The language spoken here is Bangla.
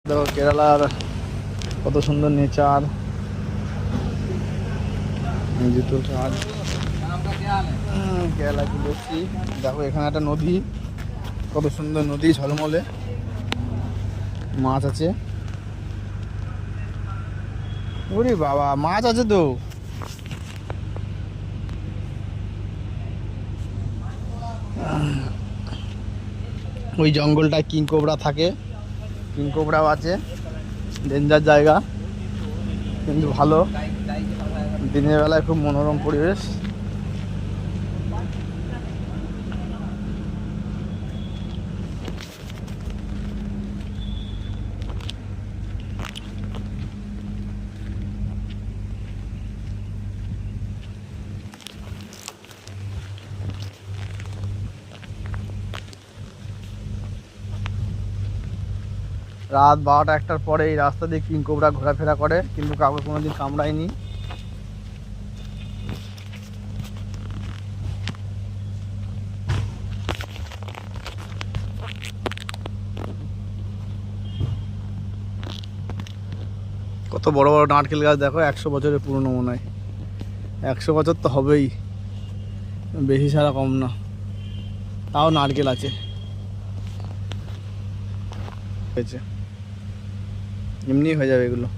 দেখো কেরালার কত সুন্দর নেচার, জুতোর কাজ। কেরালা চলে এসেছি। দেখো এখানে একটা নদী, কত সুন্দর নদী, ঝলমলে মাছ আছে। ওরে বাবা, মাছ আছে তো। ওই জঙ্গলটায় কিং কোবরা থাকে, কিং কোবরাও আছে। ডেঞ্জার জায়গা কিন্তু ভালো, দিনের বেলায় খুব মনোরম পরিবেশ। রাত 12টা-1টার পরে এই রাস্তা দিয়ে কিং কোবরা ঘোরাফেরা করে, কিন্তু কাউকে কোনোদিন কামড়ায়নি। কত বড় বড় নারকেল গাছ দেখো, 100 বছরের পুরনো মনে হয়। 100 বছর তো হবেই, বেশি ছাড়া কম না। তাও নারকেল আছে, এমনি হয়ে যাবে এগুলো।